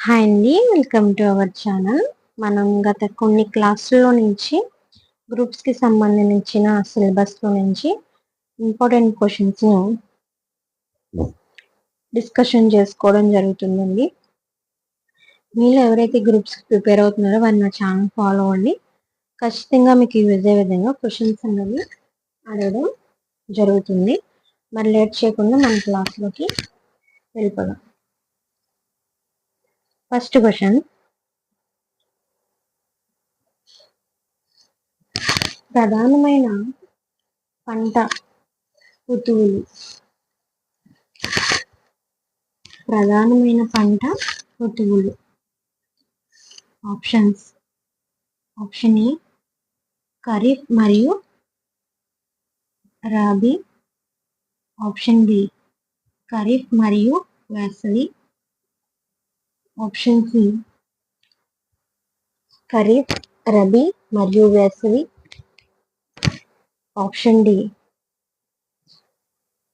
Hi అండి, welcome to our channel. మనం గత కొన్ని క్లాసుల్లో నుంచి గ్రూప్స్కి సంబంధించిన సిలబస్లో నుంచి ఇంపార్టెంట్ క్వశ్చన్స్ని డిస్కషన్ చేసుకోవడం జరుగుతుందండి. మీలో ఎవరైతే గ్రూప్స్కి ప్రిపేర్ అవుతున్నారో వారు నా ఛానల్ ఫాలో అవ్వండి. ఖచ్చితంగా మీకు యూజ్ అయ్యే విధంగా క్వశ్చన్స్ అనేవి అడగడం జరుగుతుంది. మరి లేట్ చేయకుండా మన క్లాస్లోకి వెళ్ళిపోదాం. ఫస్ట్ క్వశ్చన్, ప్రధానమైన పంట ఋతువులు. ప్రధానమైన పంట ఋతువులు. ఆప్షన్స్. ఆప్షన్ ఏ ఖరీఫ్ మరియు రబీ. ఆప్షన్ బి ఖరీఫ్ మరియు వేసవి. ఆప్షన్ సి ఖరీఫ్, రబీ మరియు వేసవి. ఆప్షన్ డి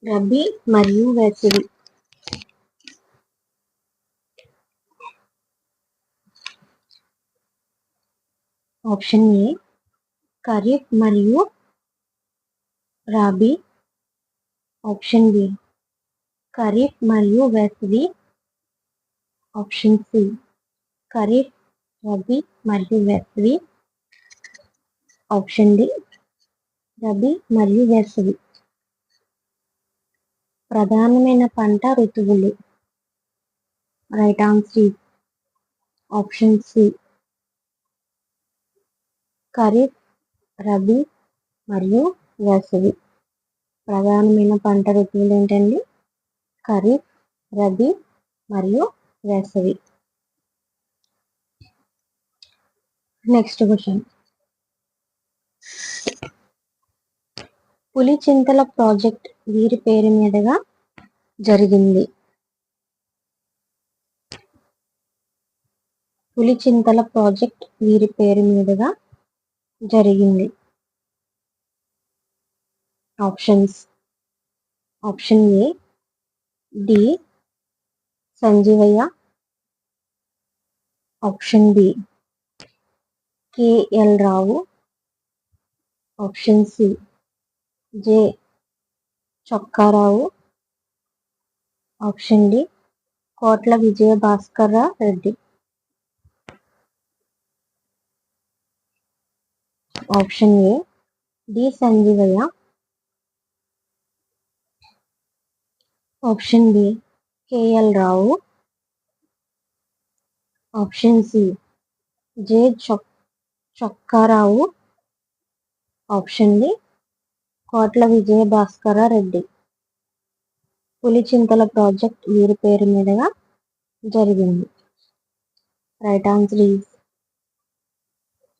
రబీ మరియు వేసవి. ఆప్షన్ ఏ ఖరీఫ్ మరియు రబీ. ఆప్షన్ బి ఖరీఫ్ మరియు వేసవి. ఆప్షన్ సి ఖరీఫ్, రబీ మరియు వేసవి. ఆప్షన్ డి రబీ మరియు వేసవి. ప్రధానమైన పంట ఋతువులు. Right answer option C kharif, rabi మరియు వేసవి. ప్రధానమైన పంట ఋతువులు ఏంటండి? ఖరీఫ్, రబీ మరియు వేసవి. నెక్స్ట్ క్వశ్చన్, పులిచింతల ప్రాజెక్ట్ వీరి పేరు మీదుగా జరిగింది. పులిచింతల ప్రాజెక్ట్ వీరి పేరు మీదుగా జరిగింది. Options. Option A D Sanjeevaiah. Option B KL Rao. Option C J Chokkarao. Option D Kotla Vijaya Bhaskara Reddy. Option A D Sanjeevaiah. Option B KL Rao. Option C J Chokkarao. Option D Kotla Vijaya Bhaskara Reddy. Pulichintala project వీరి పేరు మీదుగా జరిగింది. Right answer is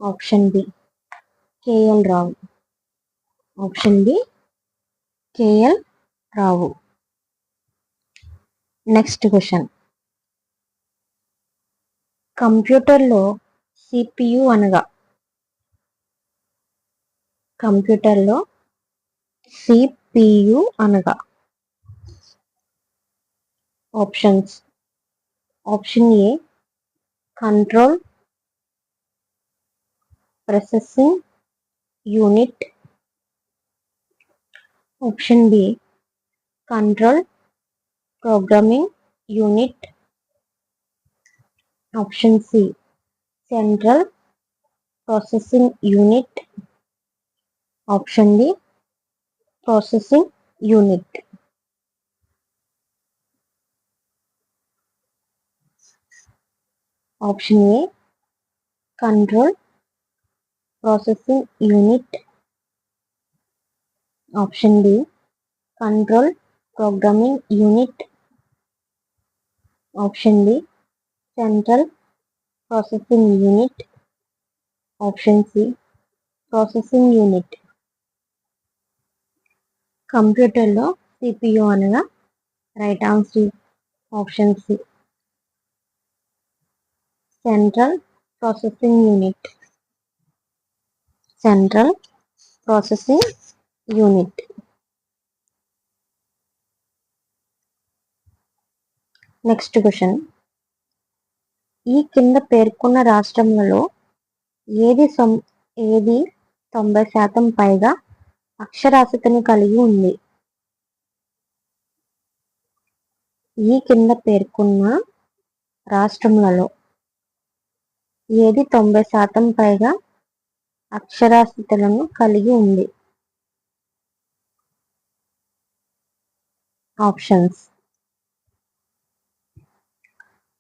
option B KL Rao. Option B KL Rao. Next question, కంప్యూటర్లో CPU అనగా? కంప్యూటర్లో CPU అనగా? Options. Option A control processing unit. Option B control programming unit. Option C central processing unit. Option D processing unit. Option A control processing unit. Option D control programming unit. Option D central processing unit. Option C processing unit. కంప్యూటర్లో CPU అనగా? Right answer option C central processing unit. Central processing unit. Next question, ఈ కింద పేర్కొన్న రాష్ట్రములలో ఏది 90% పైగా అక్షరాస్యతను కలిగి ఉంది? ఈ కింద పేర్కొన్న రాష్ట్రములలో ఏది 90% పైగా అక్షరాస్యతలను కలిగి ఉంది? Options.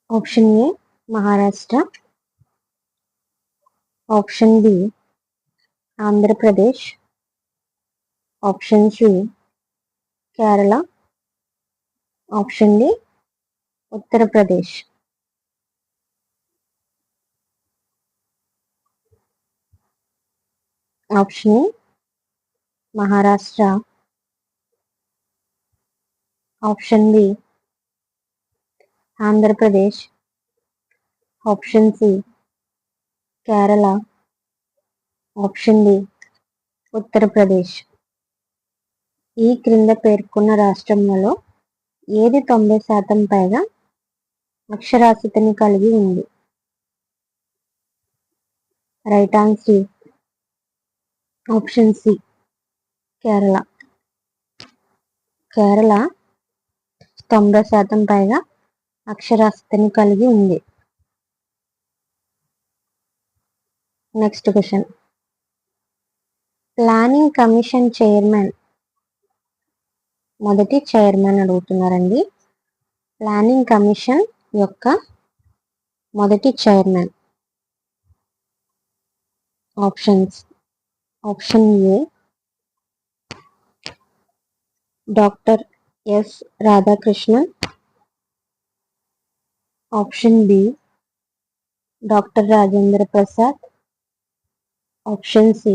Option A Maharashtra, option B Andhra Pradesh, option C Kerala, option D Uttar Pradesh. Option A Maharashtra, option B Andhra Pradesh, option C Kerala, option D Uttar Pradesh. ఈ క్రింద పేర్కొన్న రాష్ట్రములలో ఏది 90% పైగా అక్షరాస్యతను కలిగి ఉంది? Right answer option C Kerala. Kerala 90% పైగా అక్షరాస్యతను కలిగి ఉంది. Next question. Planning commission chairman, మొదటి చైర్మన్ అడుగుతున్నారండి. ప్లానింగ్ కమిషన్ యొక్క మొదటి chairman. Options. Option A doctor S Radhakrishnan, option B doctor Rajendra Prasad, option C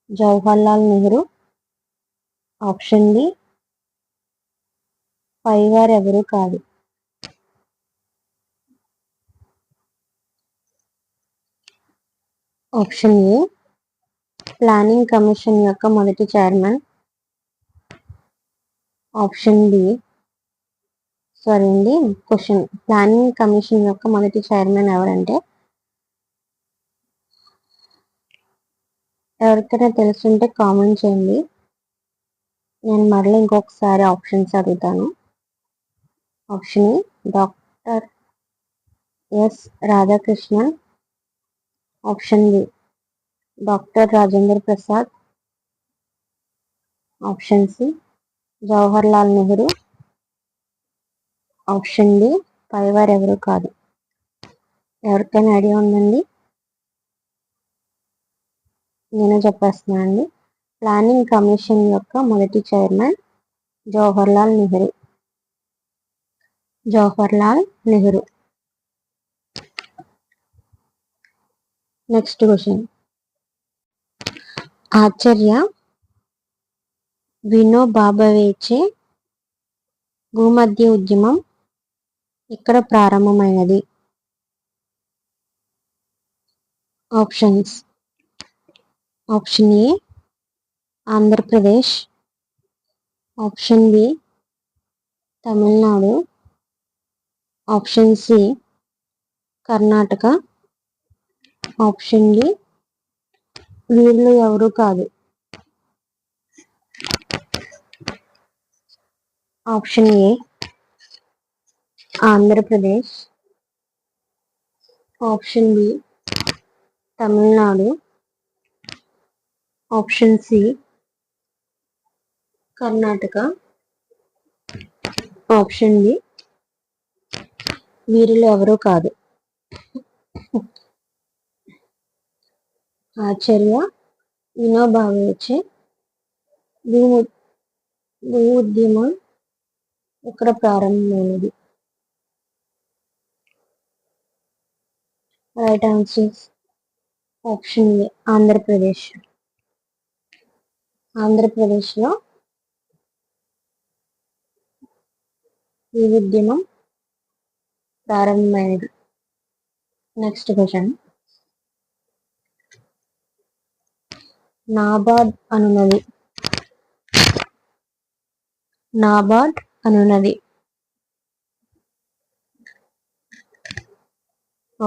Jawaharlal Nehru, option D పైవారెవరూ కాదు. ఆప్షన్ ఏ ప్లానింగ్ కమిషన్ యొక్క మొదటి చైర్మన్, ఆప్షన్ బి సారీ అండి క్వశ్చన్. ప్లానింగ్ కమిషన్ యొక్క మొదటి చైర్మన్ ఎవరంటే, ఎవరికైనా తెలుసుంటే కామెంట్ చేయండి. నేను మరలా ఇంకొకసారి ఆప్షన్స్ అడుగుతాను. Option A doctor S Radhakrishnan, option B doctor Rajendra Prasad, option C Jawaharlal Nehru, option D పైవారెవరూ కాదు. ఎవరికైనా ఐడియా ఉందండి? నేను చెప్పేస్తున్నాను అండి. ప్లానింగ్ కమిషన్ యొక్క మొదటి chairman Jawaharlal Nehru. Jawaharlal Nehru. Next question. Acharya వినోబాభావేచే భూమధ్య ఉద్యమం ఇక్కడ ప్రారంభమైనది? Options. Option A Andhra Pradesh, option B Tamil Nadu, option C Karnataka, option D వీళ్ళు ఎవరు కాదు. Option A Andhra Pradesh, option B Tamil Nadu, option C Karnataka, option D వీరిలో ఎవరు కాదు. ఆచార్య వినోబావేచే భూ ఉద్యమం ఇక్కడ ప్రారంభమైనది. Right answer option A Andhra Pradesh. ఆంధ్రప్రదేశ్లో ఈ ఉద్యమం ప్రారంభమైనది. Next question. నాబార్డ్ అనునది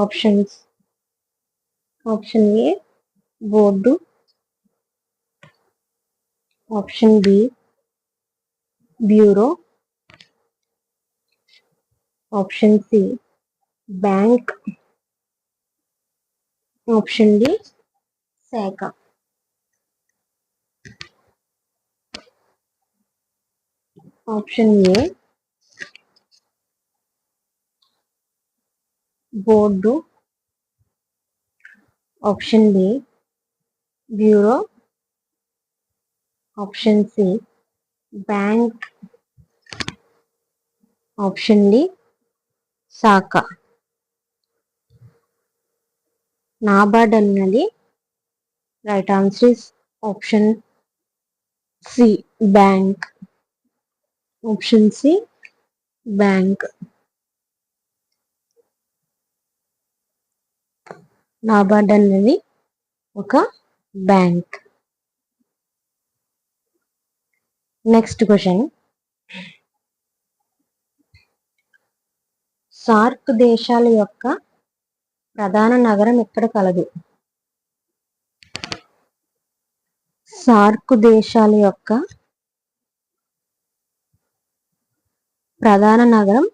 options. Option A board, option B bureau, option C bank, option D శాఖ. Option A board, option B bureau, option C bank, option D శాఖ. నాబార్డ్ అన్నది right answer is option C bank. Option C bank. NABARD అన్నది ఒక bank. Next question. SAARC దేశాల యొక్క ప్రధాన నగరం ఎక్కడ కలదు? సార్క్ దేశాల యొక్క ప్రధాన నగరం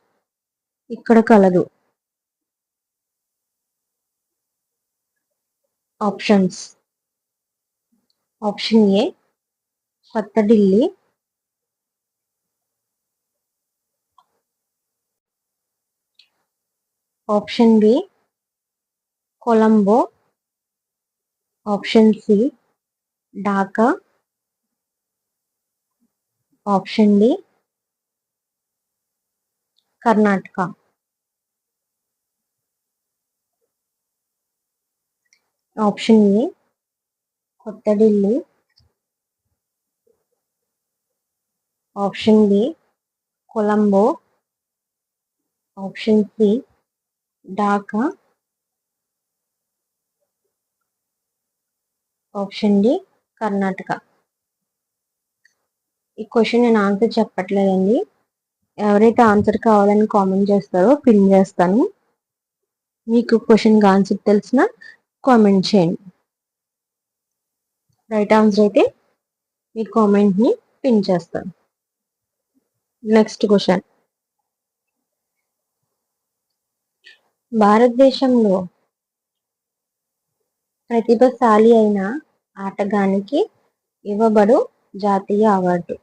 ఇక్కడ కలదు. ఆప్షన్స్. ఆప్షన్ ఏ కొత్త Delhi, option B Colombo, option C Dhaka, option D Karnataka. Option A కొత్త Delhi, option B Colombo, option C Dhaka, option D Karnataka. ఈ క్వశ్చన్ నేను ఆన్సర్ చెప్పట్లేదండి. ఎవరైతే ఆన్సర్ కావాలని కామెంట్ చేస్తారో పిన్ చేస్తాను. మీకు క్వశ్చన్కి ఆన్సర్ తెలిసిన కామెంట్ చేయండి. రైట్ ఆన్సర్ అయితే మీ కామెంట్ని పిన్ చేస్తాను. Next question. భారతదేశంలో ప్రతిభాశాలి అయిన ఆటగానికి ఇవ్వబడు జాతీయ అవార్డు.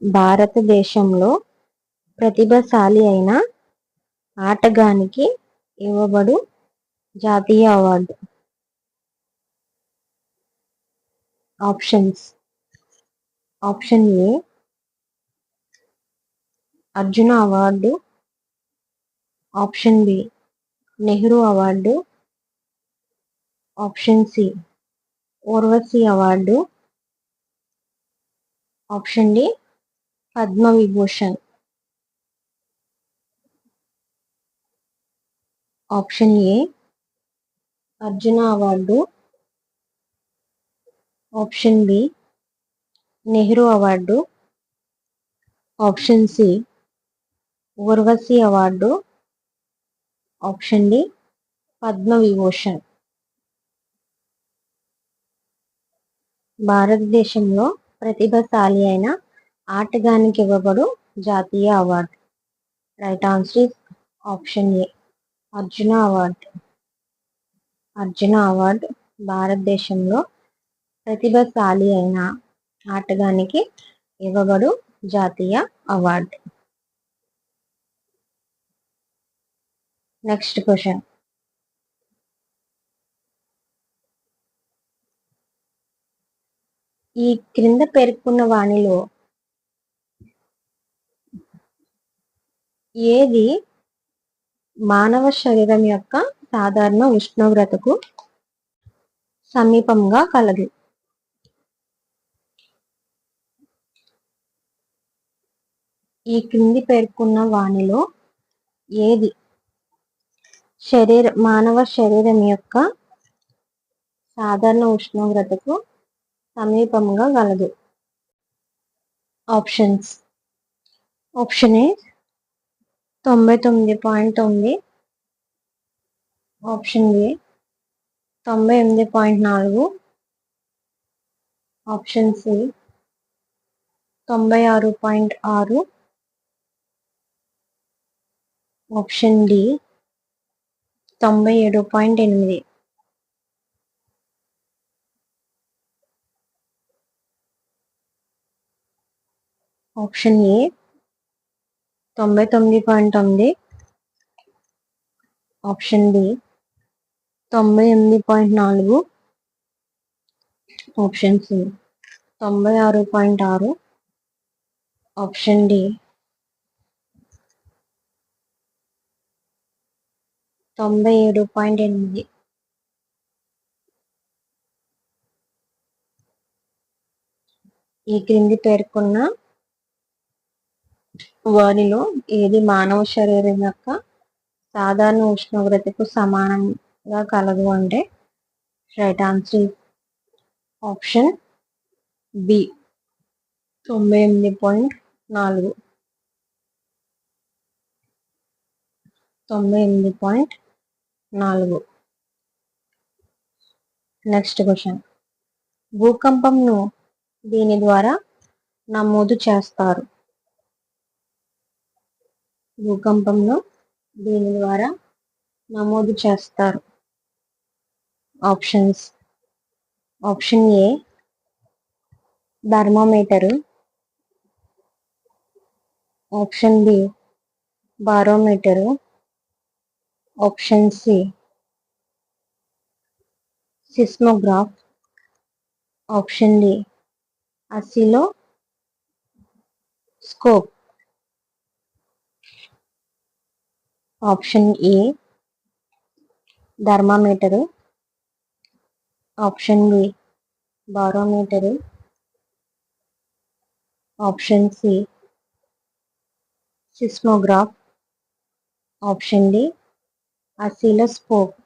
భారతదేశంలో ప్రతిభాశాలి అయిన ఆటగానికి ఇవ్వబడు జాతీయ award. Options. Option A Arjuna award, option B Nehru award, option C Urvashi award, option D Padma Vibhushan. Option A Arjuna award, option B Nehru award, option C Urvashi award, option D Padma Vibhushan. భారతదేశంలో ప్రతిభాశాలి అయిన ఆటగానికి ఇవ్వబడు జాతీయ award. Right answer is option A Arjuna award. Arjuna award భారతదేశంలో ప్రతిభాశాలి అయిన ఆటగానికి ఇవ్వబడు జాతీయ అవార్డు. Next question. ఈ క్రింద పేర్కొన్న వాణిలో ఏది మానవ శరీరం యొక్క సాధారణ ఉష్ణోగ్రతకు సమీపంగా కలదు? ఈ క్రింది పేర్కొన్న వాణిలో ఏది మానవ శరీరం యొక్క సాధారణ ఉష్ణోగ్రతకు సమీపంగా కలదు? Options. Option A 99.9. Option A 98.4. Option C 96.6. Option D 97.8. Option A 99.9. Option D 98.4. Option C 96.6. Option D 97.8. ఈ క్రింది పేర్కొన్న వానిలో ఏది మానవ శరీరం యొక్క సాధారణ ఉష్ణోగ్రతకు సమానంగా కలదు అంటే right answer option B 98.4. 98.4. Next question. భూకంపంను దీని ద్వారా నమోదు చేస్తారు. భూకంపంను దీని ద్వారా నమోదు చేస్తారు. Options. Option A thermometer. Option B barometer. Option C seismograph. Option D oscilloscope. Option A thermometer. Option B barometer. Option C seismograph. Option D oscilloscope.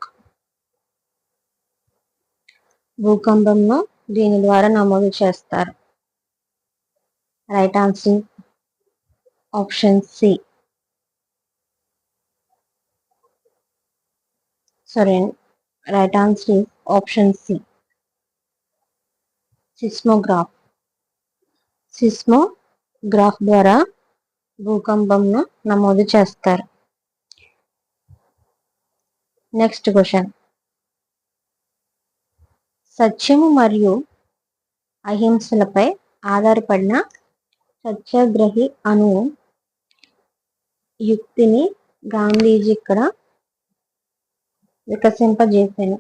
భూకంపంను దీని ద్వారా నమోదు చేస్తారు. Right answer option C. Right answer option C seismograph. Seismograph ద్వారా భూకంపంను నమోదు చేస్తారు. Next question. సత్యము మరియు అహింసలపై ఆధారపడిన సత్యాగ్రహి అను యుక్తిని గాంధీజీ ఇక్కడ వికసింపజేశాను.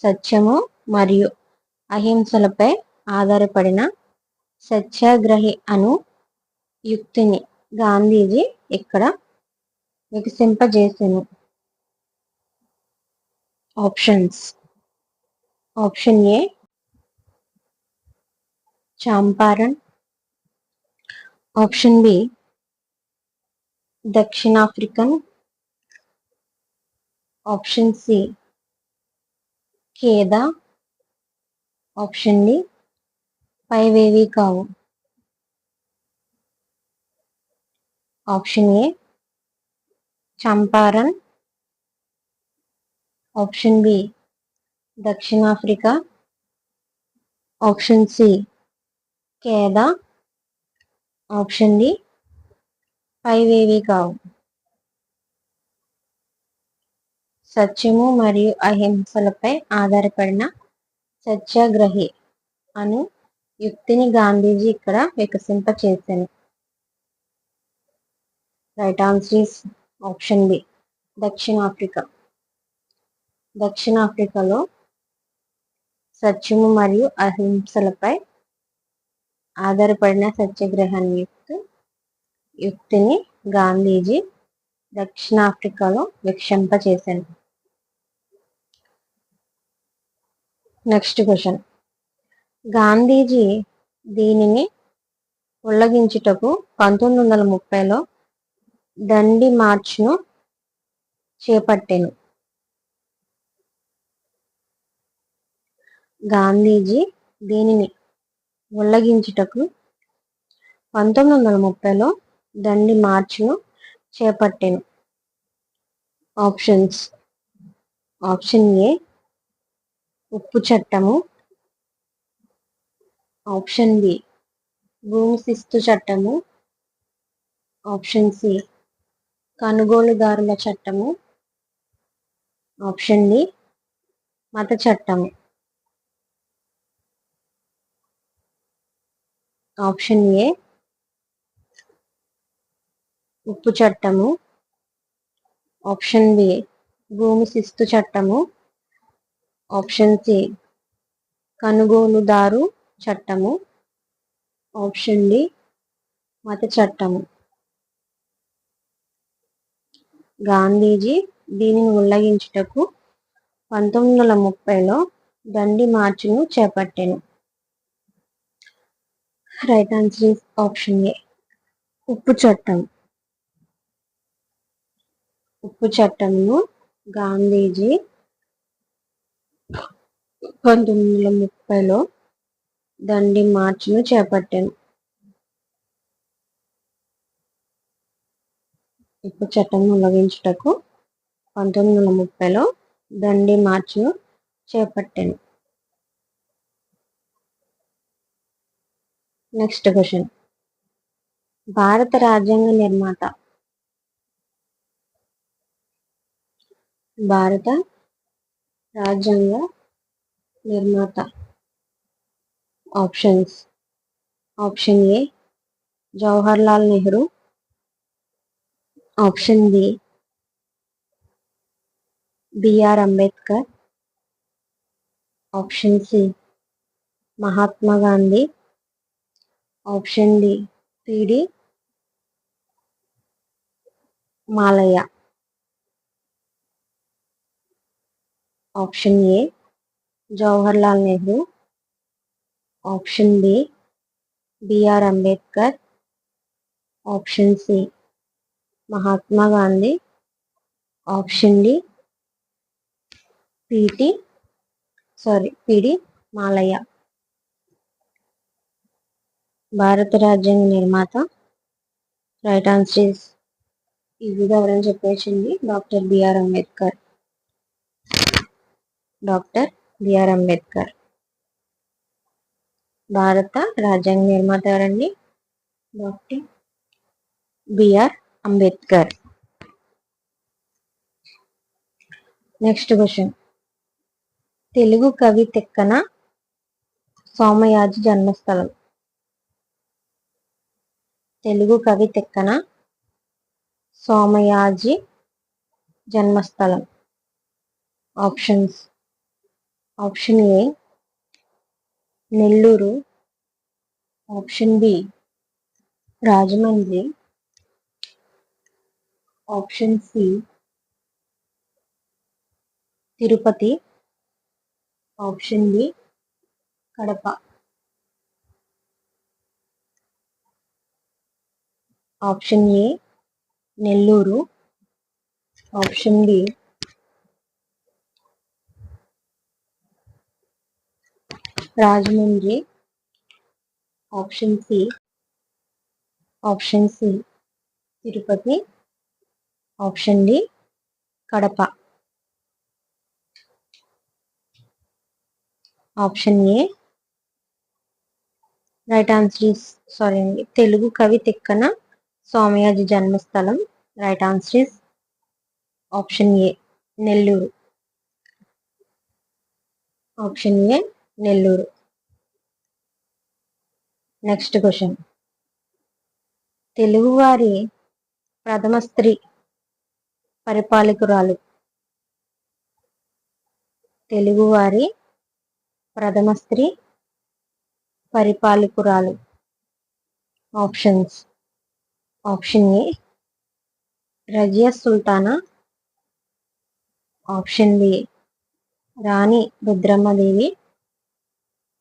సత్యము మరియు అహింసలపై ఆధారపడిన సత్యాగ్రహి అను యుక్తిని గాంధీజీ ఇక్కడ వికసింపజేశాను. Options. Option A Champaran. Option B దక్షిణాఫ్రికన్. Option C Kheda. Option D పైవేవి కావు. Option A Champaran. Option B దక్షిణాఫ్రికా. Option C Kheda. Option D పైవేవి కావు. సత్యము మరియు అహింసలపై ఆధారపడిన సత్యాగ్రహి అను యుక్తిని గాంధీజీ ఇక్కడ వికసింపచేశాను. రైట్ ఆన్సర్ ఆప్షన్ బి దక్షిణాఫ్రికా. దక్షిణాఫ్రికాలో సత్యము మరియు అహింసలపై ఆధారపడిన సత్యాగ్రహాన్ని యుక్తిని గాంధీజీ దక్షిణాఫ్రికాలో వికసింపచేశాను. Next question. గాంధీజీ దీనిని ఉల్లంఘించుటకు 1930లో దండి మార్చ్ను చేపట్టెను. గాంధీజీ దీనిని ఉల్లగించుటకు 1930లో దండి మార్చును చేపట్టెను. ఆప్షన్స్: ఆప్షన్ ఏ ఉప్పు చట్టము, ఆప్షన్ బి భూమి శిస్తు చట్టము, ఆప్షన్ సి కొనుగోలుదారుల చట్టము, ఆప్షన్ డి మత చట్టము. ఆప్షన్ ఏ ఉప్పు చట్టము, ఆప్షన్ బి భూమి శిస్తు చట్టము, ఆప్షన్ సి కొనుగోలుదారు చట్టము, ఆప్షన్ డి మత చట్టము. గాంధీజీ దీనిని ఉల్లగించుటకు 1930లో దండి మార్చును చేపట్టెను. Right answer is option A ఉప్పు చట్టం. ఉప్పు చట్టంను గాంధీజీ 1930లో దండి మార్చును చేపట్టాను. ఉప్పు చట్టం ఉల్లంఘించుటకు 1930లో దండి మార్చును చేపట్టాను. Next question. భారత రాజ్యాంగ నిర్మాత. భారత రాజ్యాంగ నిర్మాత. Options: option A Jawahar Lal Nehru, option B BR Ambedkar, option C Mahatma Gandhi, option D PD Malayya. Option A Jawahar Lal Nehru, option B BR Ambedkar, option C Mahatma Gandhi, option D PD Malayya. భారత రాజ్యాంగ నిర్మాత రైట్ ఆన్సర్ ఇస్ ఈజీగా ఎవరని చెప్పేసింది doctor BR Ambedkar. Doctor BR Ambedkar భారత రాజ్యాంగ నిర్మాత ఎవరండి? Doctor BR Ambedkar. Next question. Telugu కవి తిక్కన సోమయాజి జన్మస్థలం. తెలుగు కవి తిక్కన సోమయాజి జన్మస్థలం. Options: option A Nellore, option B Rajahmundry, option C Tirupati, option B Kadapa. Option A Nellore, option B Rajahmundry, option C Tirupati, option D Kadapa. Option A right answer is Telugu కవి తిక్కన సోమయాజి జన్మస్థలం. Right answer is option A Nellore. Option A Nellore. Next question. తెలుగువారి ప్రథమ స్త్రీ పరిపాలకురాలు. తెలుగువారి ప్రథమ స్త్రీ పరిపాలకురాలు. Options: option A Razia Sultana, option B Rani Rudramadevi,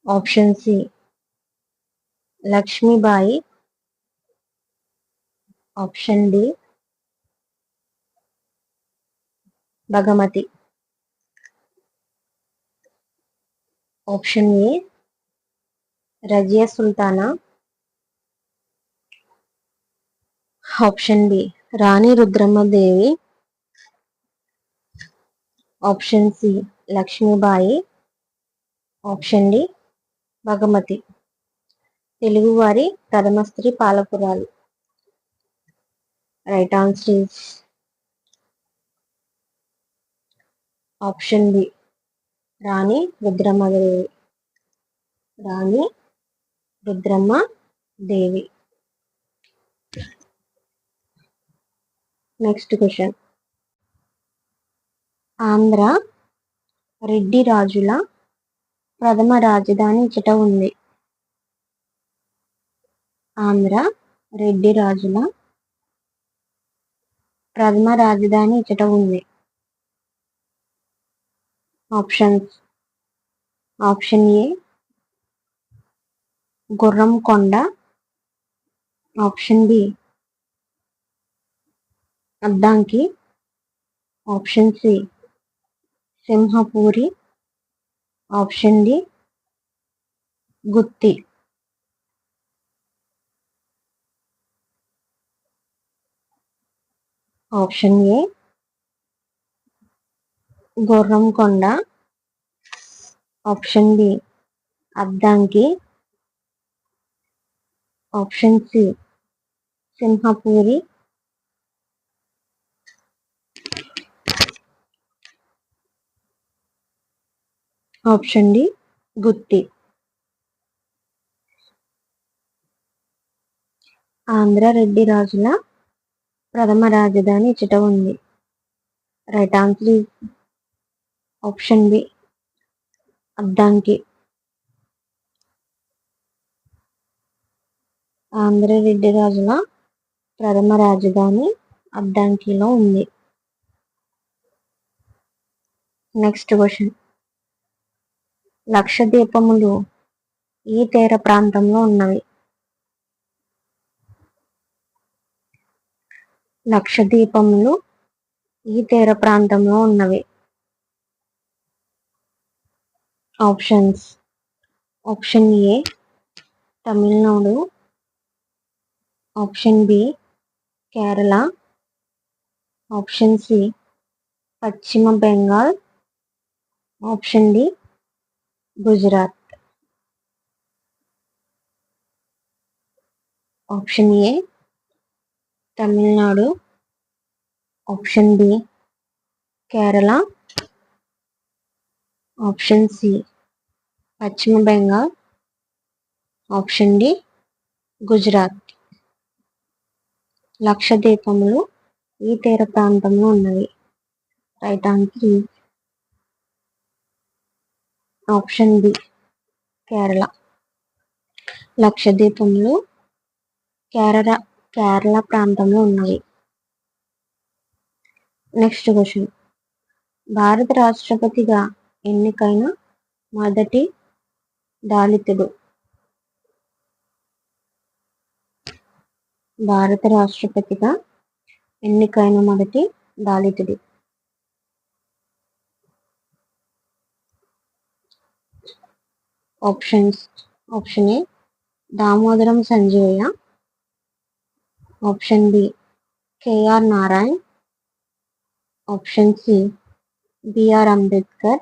option C Lakshmibai, option D Bhagmati. Option A Razia Sultana. Option B Rani Rudramadevi. Option C Lakshmibai. Option D Bhagmati. తెలుగువారి ప్రథమ స్త్రీ పాలకురాలు. Right answer is option B Rani Rudramadevi. Rani Rudramma Devi. Next question. Andhra Reddy రాజుల ప్రథమ రాజధాని ఇచ్చట ఉంది. ఆంధ్ర రెడ్డి రాజుల ప్రథమ రాజధాని ఇచ్చట ఉంది. Options. Option A Gurramkonda. Option B Addanki. Option C Simhapuri. Option D Gutti. Option A Gurramkonda. Option B Addanki. Option C Simhapuri. Option D Gutti. Andhra Reddy రాజుల ప్రథమ రాజధాని ఇచ్చట ఉంది. Right answer is option B Addanki. Andhra Reddy రాజుల ప్రథమ రాజధాని అద్దంకిలో ఉంది. Next question. లక్షద్వీపములు ఈ తీర ప్రాంతంలో ఉన్నవి. లక్షద్వీపములు ఈ తీర ప్రాంతంలో ఉన్నవి. Options. Option A Tamil Nadu. Option B Kerala. Option C పశ్చిమ Bengal. Option D Gujarat. Option A Tamil Nadu. Option B Kerala. Option C పశ్చిమ బెంగాల్. Option D Gujarat. లక్షద్వీపములు ఈ తీర ప్రాంతంలో ఉన్నవి. Right answer option B Kerala. లక్షద్వీపములు కేరళ ప్రాంతంలో ఉన్నవి. Next question. భారత రాష్ట్రపతిగా ఎన్నికైన మొదటి దళితుడు. భారత రాష్ట్రపతిగా ఎన్నికైన మొదటి దళితుడు. Options. Option A Damodaram Sanjivayya. Option B K R Narayan. Option C B R Ambedkar.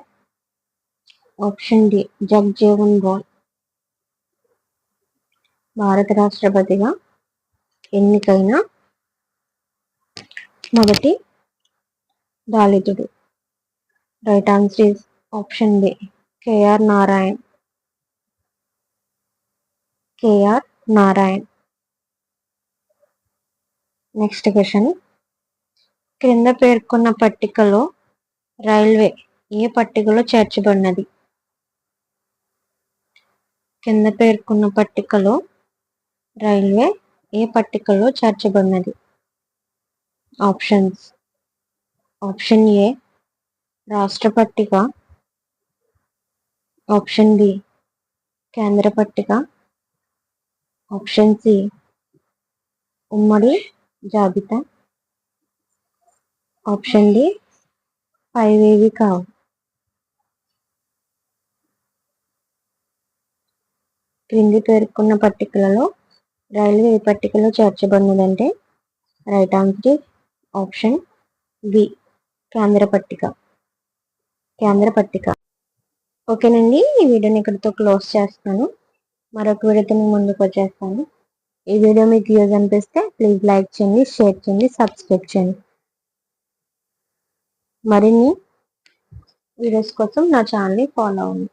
Option D Jagjivan Rai. భారత రాష్ట్రపతిగా ఎన్నికైన మొదటి దళితుడు. Right answer is option B K R Narayan. K R Narayan. Next question. క్రింద పేర్కొన్న పట్టికలో రైల్వే ఏ పట్టికలో చేర్చబడినది. కింద పేర్కొన్న పట్టికలో రైల్వే ఏ పట్టికలో చేర్చబడినది. ఆప్షన్స్. ఆప్షన్ ఏ రాష్ట్ర పట్టిక. ఆప్షన్ బి కేంద్ర పట్టిక. ఆప్షన్ సి ఉమ్మడి జాబితా. ఆప్షన్ డి పైవేవి కావు. క్రింది పేర్కొన్న పట్టికలలో రైల్వే ఏ పట్టికలో చేర్చబడినదంటే రైట్ ఆన్సర్ ఆప్షన్ బి కేంద్ర పట్టిక. ఓకేనండి, ఈ వీడియోని ఇక్కడితో క్లోజ్ చేస్తాను. మరొక వీడియోతో మీ ముందుకు వచ్చేస్తాను. ఈ వీడియో మీకు యూజ్ అనిపిస్తే ప్లీజ్ లైక్ చేయండి, షేర్ చేయండి, సబ్స్క్రైబ్ చేయండి. మరిన్ని వీడియోస్ కోసం నా ఛానల్ని ఫాలో అవ్వండి.